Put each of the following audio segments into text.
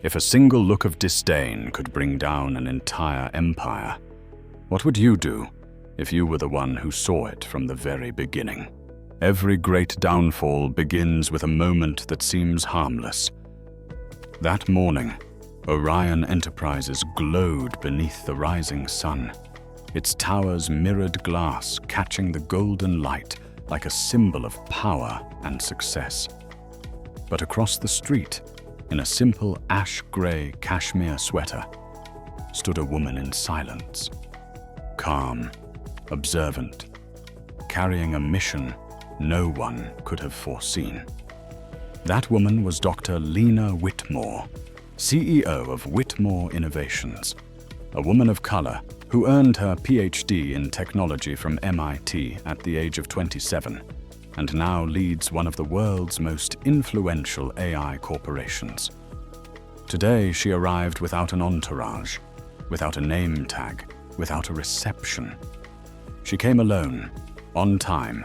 If a single look of disdain could bring down an entire empire, what would you do if you were the one who saw it from the very beginning? Every great downfall begins with a moment that seems harmless. That morning, Orion Enterprises glowed beneath the rising sun, its towers mirrored glass catching the golden light like a symbol of power and success. But across the street, in a simple ash-gray cashmere sweater, stood a woman in silence, calm, observant, carrying a mission no one could have foreseen. That woman was Dr. Lena Whitmore, CEO of Whitmore Innovations, a woman of color who earned her PhD in technology from MIT at the age of 27 and now leads one of the world's most influential AI corporations. Today, she arrived without an entourage, without a name tag, without a reception. She came alone, on time,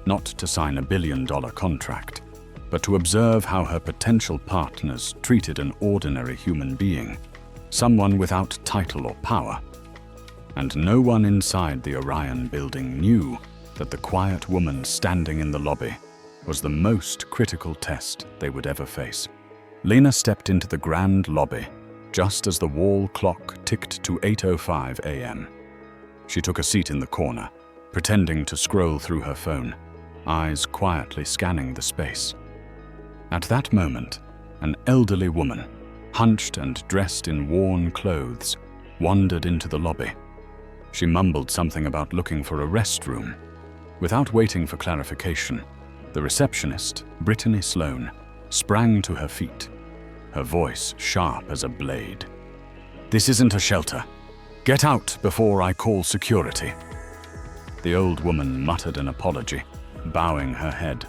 not to sign a billion-dollar contract, but to observe how her potential partners treated an ordinary human being, someone without title or power. And no one inside the Orion building knew that the quiet woman standing in the lobby was the most critical test they would ever face. Lena stepped into the grand lobby just as the wall clock ticked to 8:05 a.m. She took a seat in the corner, pretending to scroll through her phone, eyes quietly scanning the space. At that moment, an elderly woman, hunched and dressed in worn clothes, wandered into the lobby. She mumbled something about looking for a restroom. Without waiting for clarification, the receptionist, Brittany Sloan, sprang to her feet, her voice sharp as a blade. "This isn't a shelter. Get out before I call security." The old woman muttered an apology, bowing her head.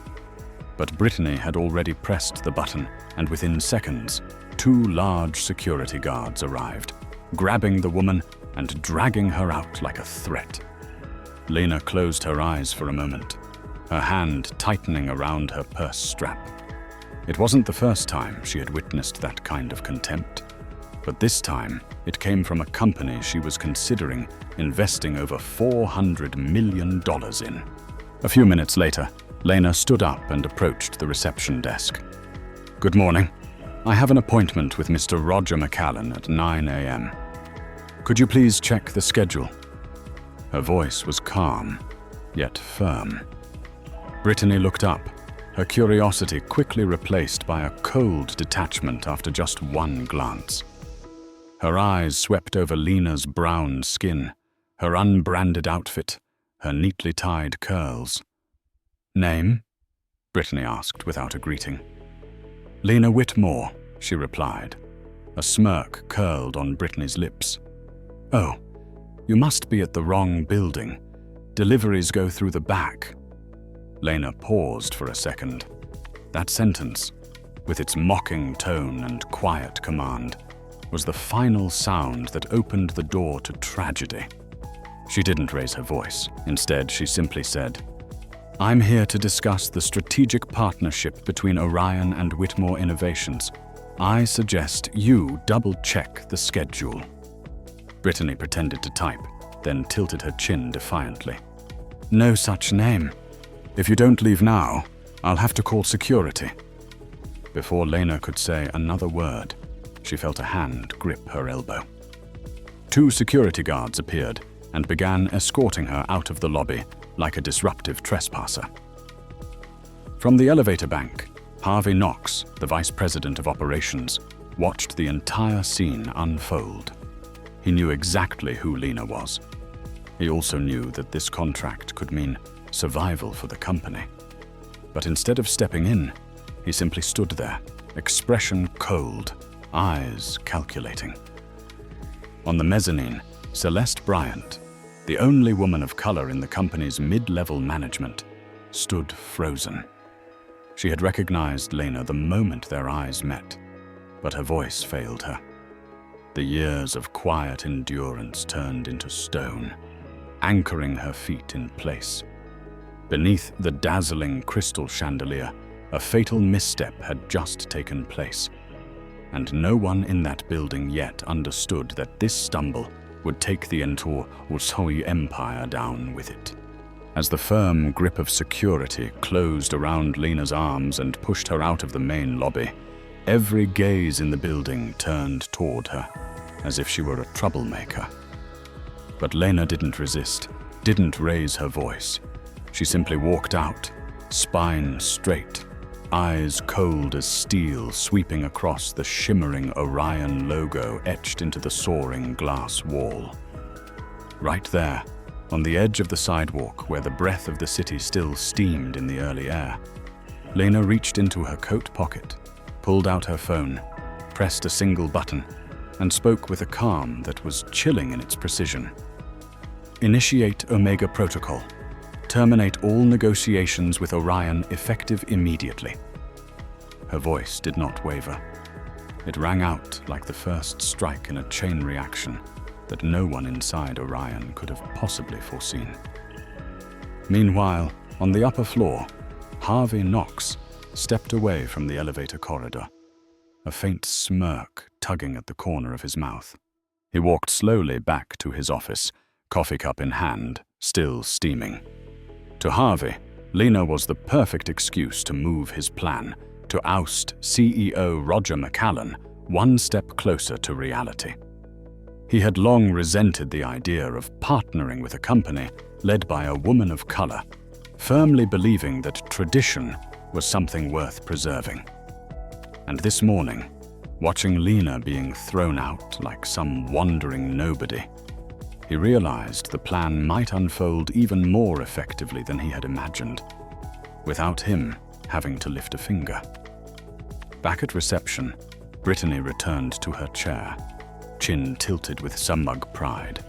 But Brittany had already pressed the button, and within seconds, 2 large security guards arrived, grabbing the woman and dragging her out like a threat. Lena closed her eyes for a moment, her hand tightening around her purse strap. It wasn't the first time she had witnessed that kind of contempt, but this time it came from a company she was considering investing over $400 million in. A few minutes later, Lena stood up and approached the reception desk. "Good morning. I have an appointment with Mr. Roger McCallan at 9 a.m. Could you please check the schedule?" Her voice was calm, yet firm. Brittany looked up, her curiosity quickly replaced by a cold detachment after just one glance. Her eyes swept over Lena's brown skin, her unbranded outfit, her neatly tied curls. "Name?" Brittany asked without a greeting. "Lena Whitmore," she replied. A smirk curled on Brittany's lips. "Oh, you must be at the wrong building. Deliveries go through the back." Lena paused for a second. That sentence, with its mocking tone and quiet command, was the final sound that opened the door to tragedy. She didn't raise her voice. Instead, she simply said, "I'm here to discuss the strategic partnership between Orion and Whitmore Innovations. I suggest you double-check the schedule." Brittany pretended to type, then tilted her chin defiantly. "No such name. If you don't leave now, I'll have to call security." Before Lena could say another word, she felt a hand grip her elbow. 2 security guards appeared and began escorting her out of the lobby like a disruptive trespasser. From the elevator bank, Harvey Knox, the vice president of operations, watched the entire scene unfold. He knew exactly who Lena was. He also knew that this contract could mean survival for the company. But instead of stepping in, he simply stood there, expression cold, eyes calculating. On the mezzanine, Celeste Bryant, the only woman of color in the company's mid-level management, stood frozen. She had recognized Lena the moment their eyes met, but her voice failed her. The years of quiet endurance turned into stone, anchoring her feet in place. Beneath the dazzling crystal chandelier, a fatal misstep had just taken place. and no one in that building yet understood that this stumble would take the entire Usui empire down with it. As the firm grip of security closed around Lena's arms and pushed her out of the main lobby, every gaze in the building turned toward her, as if she were a troublemaker. But Lena didn't resist, didn't raise her voice. She simply walked out, spine straight, eyes cold as steel sweeping across the shimmering Orion logo etched into the soaring glass wall. Right there, on the edge of the sidewalk where the breath of the city still steamed in the early air, Lena reached into her coat pocket, pulled out her phone, pressed a single button, and spoke with a calm that was chilling in its precision. "Initiate Omega Protocol. Terminate all negotiations with Orion effective immediately." Her voice did not waver. It rang out like the first strike in a chain reaction that no one inside Orion could have possibly foreseen. Meanwhile, on the upper floor, Harvey Knox stepped away from the elevator corridor, a faint smirk tugging at the corner of his mouth. He walked slowly back to his office, coffee cup in hand, still steaming. To Harvey, Lena was the perfect excuse to move his plan, to oust CEO Roger McCallan one step closer to reality. He had long resented the idea of partnering with a company led by a woman of color, firmly believing that tradition was something worth preserving. And this morning, watching Lena being thrown out like some wandering nobody, he realized the plan might unfold even more effectively than he had imagined, without him having to lift a finger. Back at reception, Brittany returned to her chair, chin tilted with smug pride.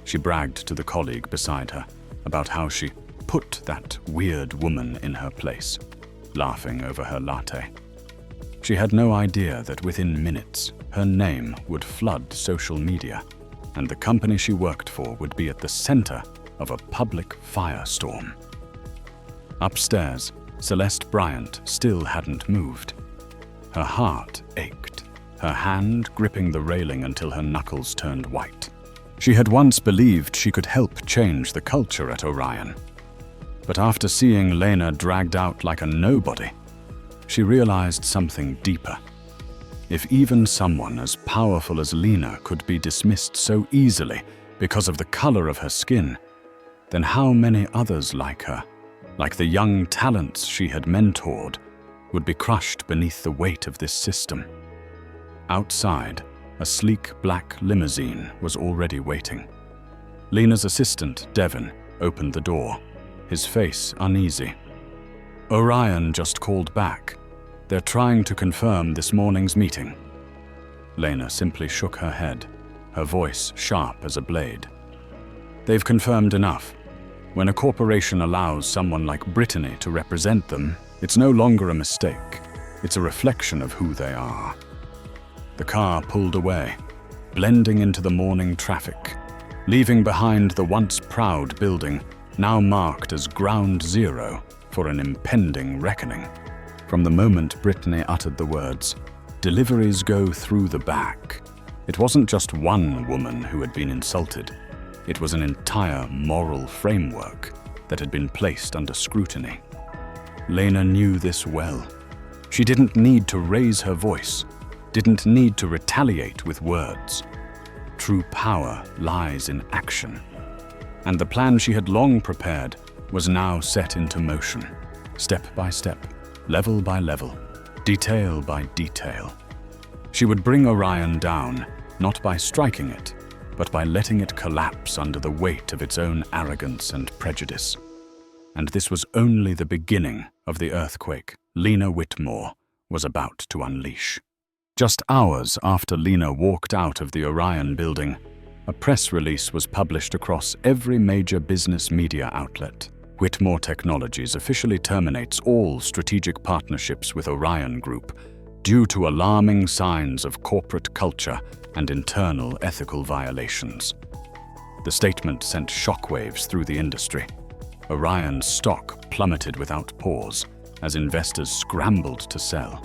She bragged to the colleague beside her about how she put that weird woman in her place, laughing over her latte. She had no idea that within minutes, her name would flood social media, and the company she worked for would be at the center of a public firestorm. Upstairs, Celeste Bryant still hadn't moved. Her heart ached, her hand gripping the railing until her knuckles turned white. She had once believed she could help change the culture at Orion. But after seeing Lena dragged out like a nobody, she realized something deeper. If even someone as powerful as Lena could be dismissed so easily because of the color of her skin, then how many others like her, like the young talents she had mentored, would be crushed beneath the weight of this system? Outside, a sleek black limousine was already waiting. Lena's assistant, Devon, opened the door, his face uneasy. "Orion just called back. They're trying to confirm this morning's meeting." Lena simply shook her head, her voice sharp as a blade. "They've confirmed enough. When a corporation allows someone like Brittany to represent them, it's no longer a mistake. It's a reflection of who they are." The car pulled away, blending into the morning traffic, leaving behind the once proud building, now marked as ground zero for an impending reckoning. From the moment Brittany uttered the words, "Deliveries go through the back," it wasn't just one woman who had been insulted. It was an entire moral framework that had been placed under scrutiny. Lena knew this well. She didn't need to raise her voice, didn't need to retaliate with words. True power lies in action. And the plan she had long prepared was now set into motion, step by step, level by level, detail by detail. She would bring Orion down, not by striking it, but by letting it collapse under the weight of its own arrogance and prejudice. And this was only the beginning of the earthquake Lena Whitmore was about to unleash. Just hours after Lena walked out of the Orion building, a press release was published across every major business media outlet. Whitmore Technologies officially terminates all strategic partnerships with Orion Group due to alarming signs of corporate culture and internal ethical violations. The statement sent shockwaves through the industry. Orion's stock plummeted without pause as investors scrambled to sell.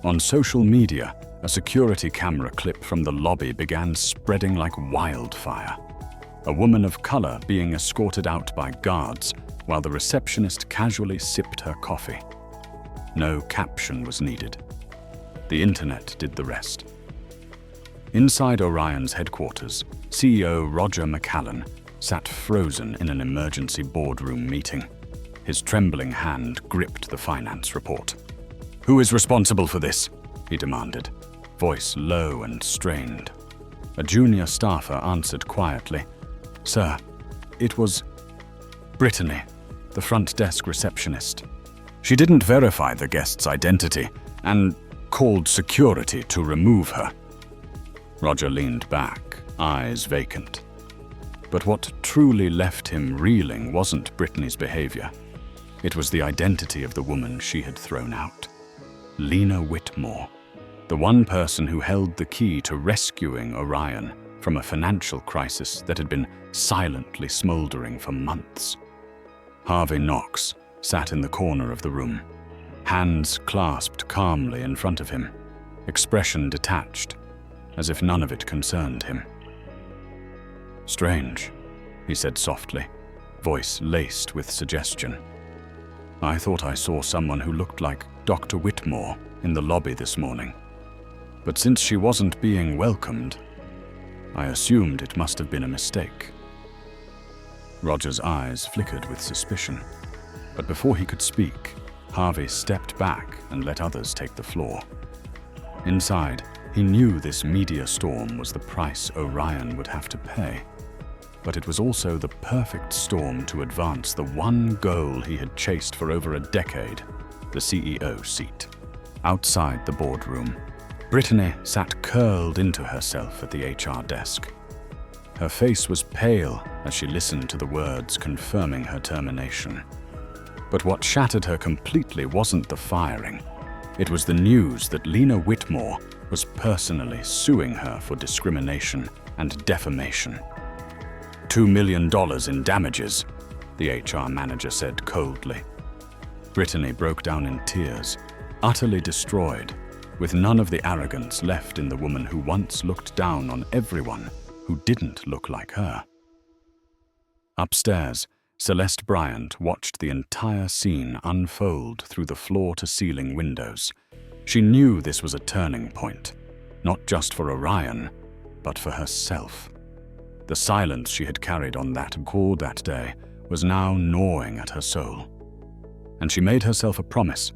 On social media, a security camera clip from the lobby began spreading like wildfire. A woman of color being escorted out by guards while the receptionist casually sipped her coffee. No caption was needed. The internet did the rest. Inside Orion's headquarters, CEO Roger McCallan sat frozen in an emergency boardroom meeting. His trembling hand gripped the finance report. "Who is responsible for this?" he demanded, voice low and strained. A junior staffer answered quietly, "Sir, it was Brittany, the front desk receptionist. She didn't verify the guest's identity and called security to remove her." Roger leaned back, eyes vacant. But what truly left him reeling wasn't Brittany's behavior. It was the identity of the woman she had thrown out. Lena Whitmore, the one person who held the key to rescuing Orion from a financial crisis that had been silently smoldering for months. Harvey Knox sat in the corner of the room, hands clasped calmly in front of him, expression detached, as if none of it concerned him. "Strange," he said softly, voice laced with suggestion. "I thought I saw someone who looked like Dr. Whitmore in the lobby this morning. But since she wasn't being welcomed, I assumed it must have been a mistake." Roger's eyes flickered with suspicion, but before he could speak, Harvey stepped back and let others take the floor. Inside, he knew this media storm was the price Orion would have to pay, but it was also the perfect storm to advance the one goal he had chased for over a decade, the CEO seat. Outside the boardroom, Brittany sat curled into herself at the HR desk. Her face was pale as she listened to the words confirming her termination. But what shattered her completely wasn't the firing. It was the news that Lena Whitmore was personally suing her for discrimination and defamation. $2 million in damages, the HR manager said coldly. Brittany broke down in tears, utterly destroyed, with none of the arrogance left in the woman who once looked down on everyone who didn't look like her. Upstairs, Celeste Bryant watched the entire scene unfold through the floor-to-ceiling windows. She knew this was a turning point, not just for Orion, but for herself. The silence she had carried on that call that day was now gnawing at her soul. And she made herself a promise.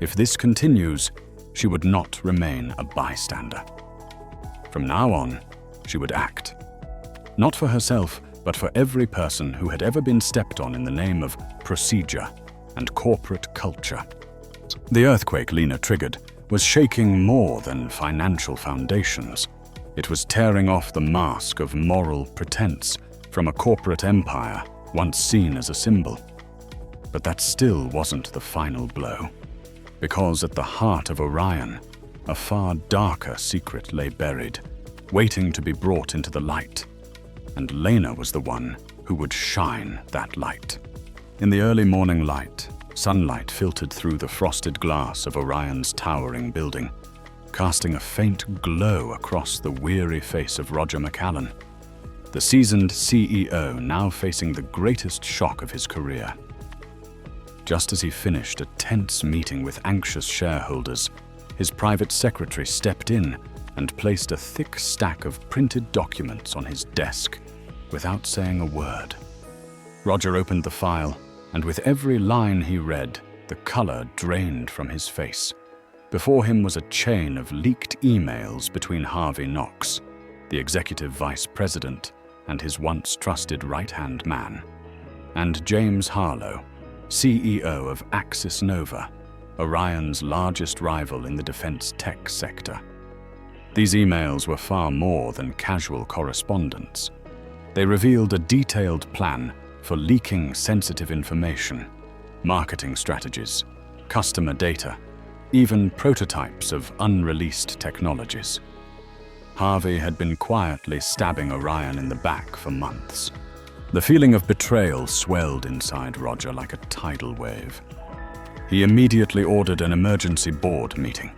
If this continues, she would not remain a bystander. From now on, she would act. Not for herself, but for every person who had ever been stepped on in the name of procedure and corporate culture. The earthquake Lena triggered was shaking more than financial foundations. It was tearing off the mask of moral pretense from a corporate empire once seen as a symbol. But that still wasn't the final blow, because at the heart of Orion, a far darker secret lay buried, waiting to be brought into the light. And Lena was the one who would shine that light. In the early morning light, sunlight filtered through the frosted glass of Orion's towering building, casting a faint glow across the weary face of Roger McCallan, the seasoned CEO now facing the greatest shock of his career. Just as he finished a tense meeting with anxious shareholders, his private secretary stepped in and placed a thick stack of printed documents on his desk without saying a word. Roger opened the file, and with every line he read, the color drained from his face. Before him was a chain of leaked emails between Harvey Knox, the executive vice president and his once trusted right-hand man, and James Harlow, CEO of Axis Nova, Orion's largest rival in the defense tech sector. These emails were far more than casual correspondence. They revealed a detailed plan for leaking sensitive information, marketing strategies, customer data, even prototypes of unreleased technologies. Harvey had been quietly stabbing Orion in the back for months. The feeling of betrayal swelled inside Roger like a tidal wave. He immediately ordered an emergency board meeting.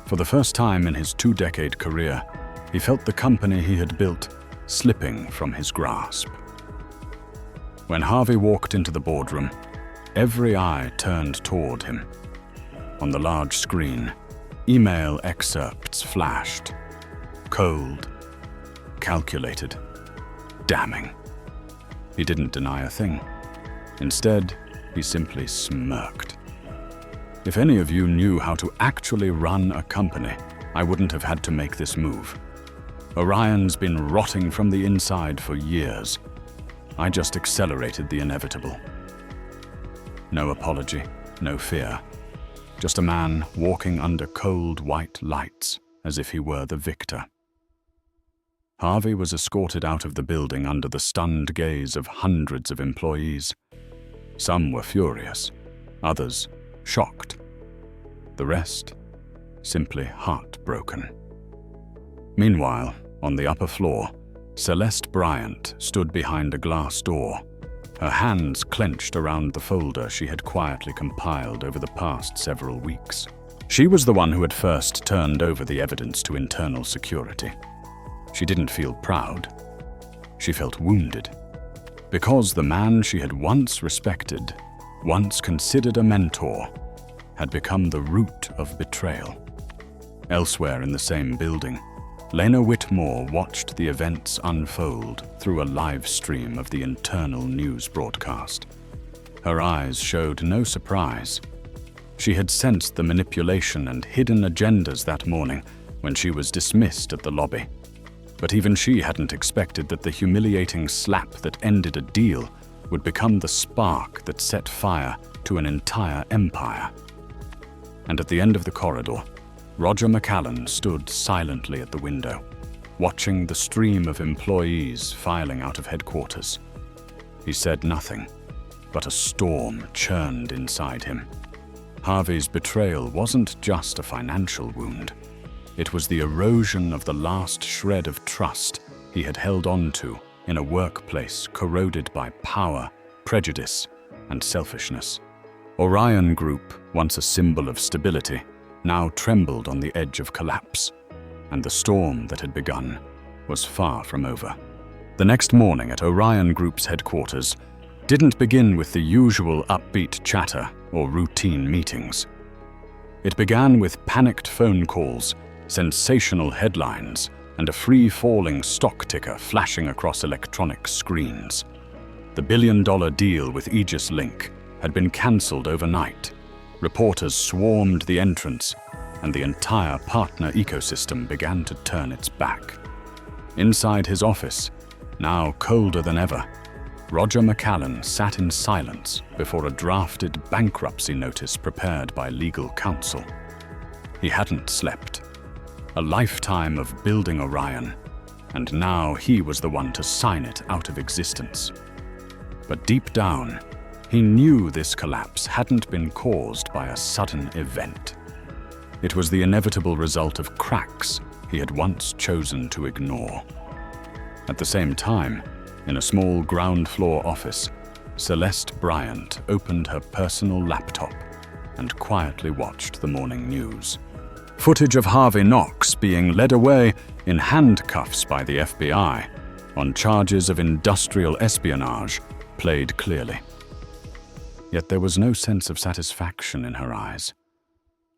For the first time in his 2-decade career, he felt the company he had built slipping from his grasp. When Harvey walked into the boardroom, every eye turned toward him. On the large screen, email excerpts flashed. Cold, calculated, damning. He didn't deny a thing. Instead, he simply smirked. If any of you knew how to actually run a company, I wouldn't have had to make this move. Orion's been rotting from the inside for years. I just accelerated the inevitable. No apology, no fear. Just a man walking under cold white lights as if he were the victor. Harvey was escorted out of the building under the stunned gaze of hundreds of employees. Some were furious, others shocked. The rest simply heartbroken. Meanwhile, on the upper floor, Celeste Bryant stood behind a glass door, her hands clenched around the folder she had quietly compiled over the past several weeks. She was the one who had first turned over the evidence to internal security. She didn't feel proud. She felt wounded. Because the man she had once respected, once considered a mentor, had become the root of betrayal. Elsewhere in the same building, Lena Whitmore watched the events unfold through a live stream of the internal news broadcast. Her eyes showed no surprise. She had sensed the manipulation and hidden agendas that morning when she was dismissed at the lobby. But even she hadn't expected that the humiliating slap that ended a deal would become the spark that set fire to an entire empire. And at the end of the corridor, Roger McCallan stood silently at the window, watching the stream of employees filing out of headquarters. He said nothing, but a storm churned inside him. Harvey's betrayal wasn't just a financial wound. It was the erosion of the last shred of trust he had held on to in a workplace corroded by power, prejudice, and selfishness. Orion Group, once a symbol of stability, now trembled on the edge of collapse, and the storm that had begun was far from over. The next morning at Orion Group's headquarters didn't begin with the usual upbeat chatter or routine meetings. It began with panicked phone calls, sensational headlines, and a free-falling stock ticker flashing across electronic screens. The billion-dollar deal with Aegis Link had been cancelled overnight. Reporters swarmed the entrance, and the entire partner ecosystem began to turn its back. Inside his office, now colder than ever, Roger McCallan sat in silence before a drafted bankruptcy notice prepared by legal counsel. He hadn't slept. A lifetime of building Orion, and now he was the one to sign it out of existence. But deep down, he knew this collapse hadn't been caused by a sudden event. It was the inevitable result of cracks he had once chosen to ignore. At the same time, in a small ground-floor office, Celeste Bryant opened her personal laptop and quietly watched the morning news. Footage of Harvey Knox being led away in handcuffs by the FBI on charges of industrial espionage played clearly. Yet there was no sense of satisfaction in her eyes,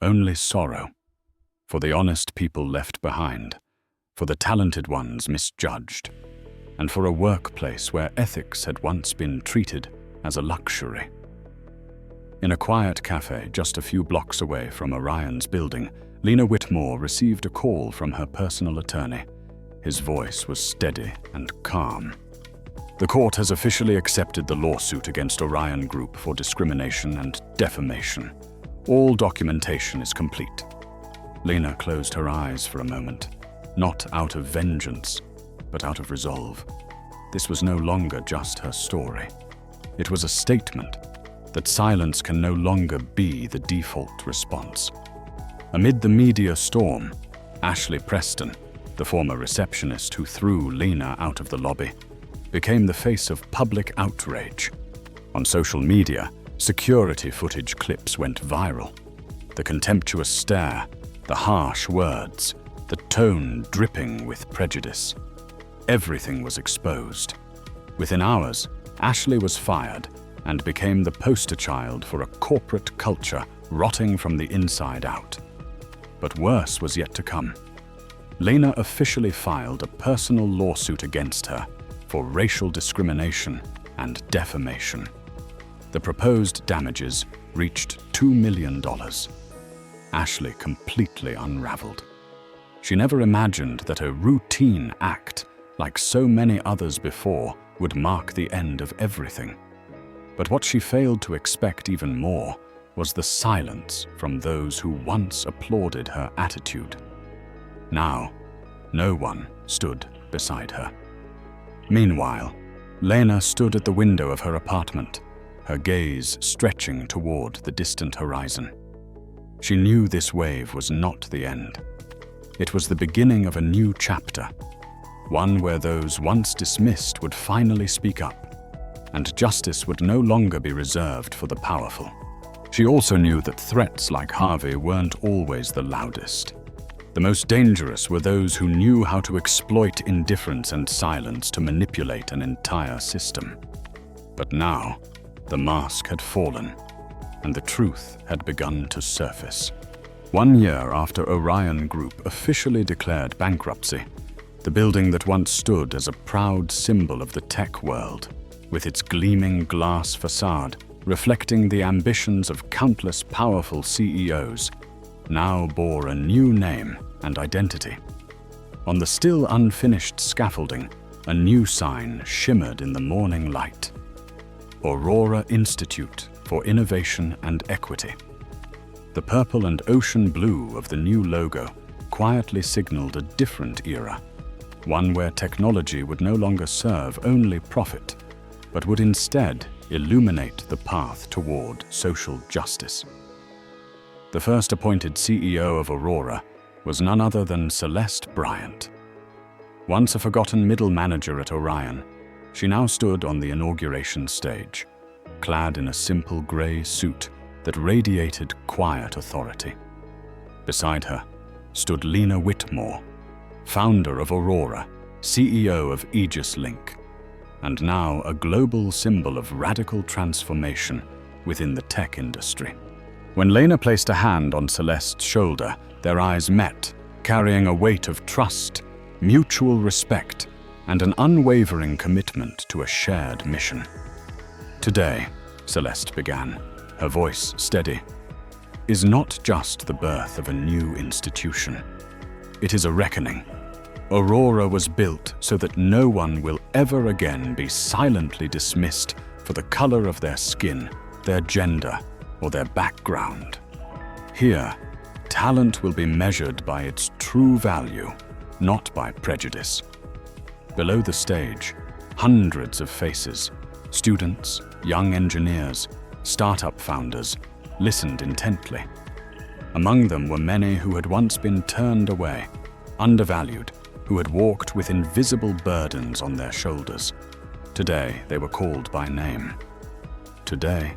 only sorrow for the honest people left behind, for the talented ones misjudged, and for a workplace where ethics had once been treated as a luxury. In a quiet cafe just a few blocks away from Orion's building, Lena Whitmore received a call from her personal attorney. His voice was steady and calm. The court has officially accepted the lawsuit against Orion Group for discrimination and defamation. All documentation is complete. Lena closed her eyes for a moment, not out of vengeance, but out of resolve. This was no longer just her story. It was a statement that silence can no longer be the default response. Amid the media storm, Ashley Preston, the former receptionist who threw Lena out of the lobby, became the face of public outrage. On social media, security footage clips went viral. The contemptuous stare, The harsh words, the tone dripping with prejudice. Everything was exposed. Within hours, Ashley was fired and became the poster child for a corporate culture rotting from the inside out. But worse was yet to come. Lena officially filed a personal lawsuit against her for racial discrimination and defamation. The proposed damages reached $2 million. Ashley completely unraveled. She never imagined that a routine act, like so many others before, would mark the end of everything. But what she failed to expect even more was the silence from those who once applauded her attitude. Now, no one stood beside her. Meanwhile, Lena stood at the window of her apartment, her gaze stretching toward the distant horizon. She knew this wave was not the end. It was the beginning of a new chapter, one where those once dismissed would finally speak up, and justice would no longer be reserved for the powerful. She also knew that threats like Harvey weren't always the loudest. The most dangerous were those who knew how to exploit indifference and silence to manipulate an entire system. But now, the mask had fallen, and the truth had begun to surface. 1 year after Orion Group officially declared bankruptcy, the building that once stood as a proud symbol of the tech world, with its gleaming glass facade reflecting the ambitions of countless powerful CEOs, now bore a new name and identity. On the still unfinished scaffolding, a new sign shimmered in the morning light: Aurora Institute for Innovation and Equity. The purple and ocean blue of the new logo quietly signaled a different era, one where technology would no longer serve only profit, but would instead illuminate the path toward social justice. The first appointed CEO of Aurora was none other than Celeste Bryant. Once a forgotten middle manager at Orion, she now stood on the inauguration stage, clad in a simple gray suit that radiated quiet authority. Beside her stood Lena Whitmore, founder of Aurora, CEO of Aegis Link, and now a global symbol of radical transformation within the tech industry. When Lena placed a hand on Celeste's shoulder, their eyes met, carrying a weight of trust, mutual respect, and an unwavering commitment to a shared mission. Today, Celeste began, her voice steady, is not just the birth of a new institution. It is a reckoning. Aurora was built so that no one will ever again be silently dismissed for the color of their skin, their gender, or their background. Here, talent will be measured by its true value, not by prejudice. Below the stage, hundreds of faces, students, young engineers, startup founders, listened intently. Among them were many who had once been turned away, undervalued, who had walked with invisible burdens on their shoulders. Today, they were called by name. Today,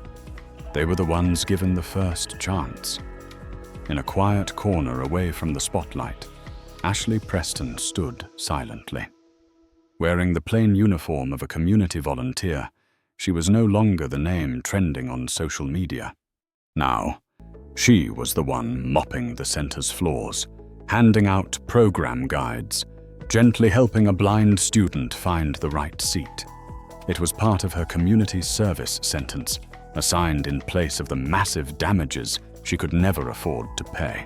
they were the ones given the first chance. In a quiet corner away from the spotlight, Ashley Preston stood silently. Wearing the plain uniform of a community volunteer, she was no longer the name trending on social media. Now, she was the one mopping the center's floors, handing out program guides, gently helping a blind student find the right seat. It was part of her community service sentence, assigned in place of the massive damages she could never afford to pay.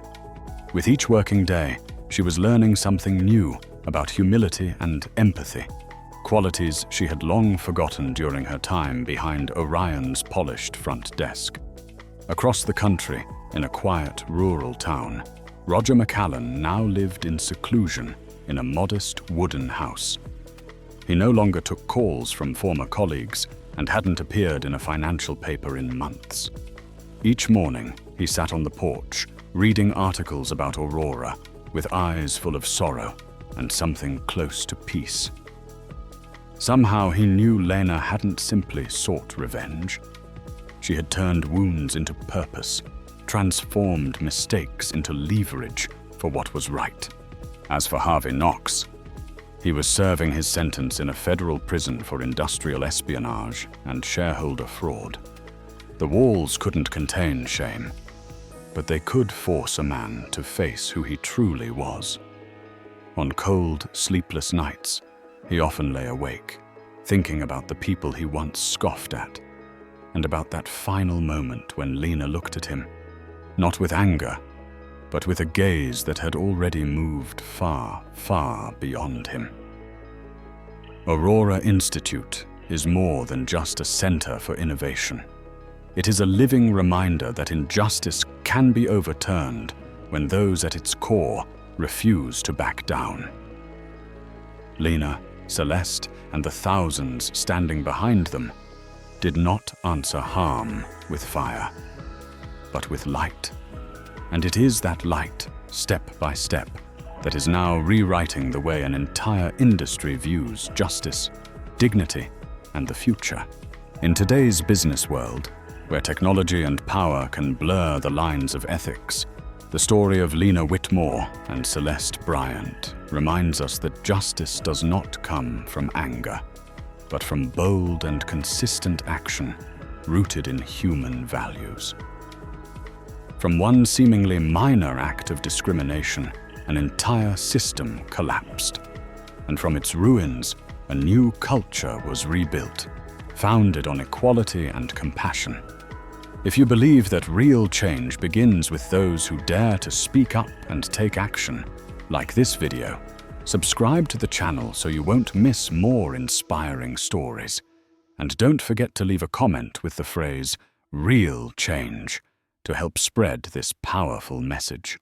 With each working day, she was learning something new about humility and empathy, qualities she had long forgotten during her time behind Orion's polished front desk. Across the country, in a quiet rural town, Roger McCallan now lived in seclusion in a modest wooden house. He no longer took calls from former colleagues and hadn't appeared in a financial paper in months. Each morning, he sat on the porch, reading articles about Aurora, with eyes full of sorrow and something close to peace. Somehow he knew Lena hadn't simply sought revenge. She had turned wounds into purpose, transformed mistakes into leverage for what was right. As for Harvey Knox, he was serving his sentence in a federal prison for industrial espionage and shareholder fraud. The walls couldn't contain shame, but they could force a man to face who he truly was. On cold, sleepless nights, he often lay awake, thinking about the people he once scoffed at, and about that final moment when Lena looked at him, not with anger, but with a gaze that had already moved far, far beyond him. Aurora Institute is more than just a center for innovation. It is a living reminder that injustice can be overturned when those at its core refuse to back down. Lena, Celeste, and the thousands standing behind them did not answer harm with fire, but with light. And it is that light, step by step, that is now rewriting the way an entire industry views justice, dignity, and the future. In today's business world, where technology and power can blur the lines of ethics, the story of Lena Whitmore and Celeste Bryant reminds us that justice does not come from anger, but from bold and consistent action rooted in human values. From one seemingly minor act of discrimination, an entire system collapsed, and from its ruins, a new culture was rebuilt, founded on equality and compassion. If you believe that real change begins with those who dare to speak up and take action, like this video, subscribe to the channel so you won't miss more inspiring stories. And don't forget to leave a comment with the phrase, "real change," to help spread this powerful message.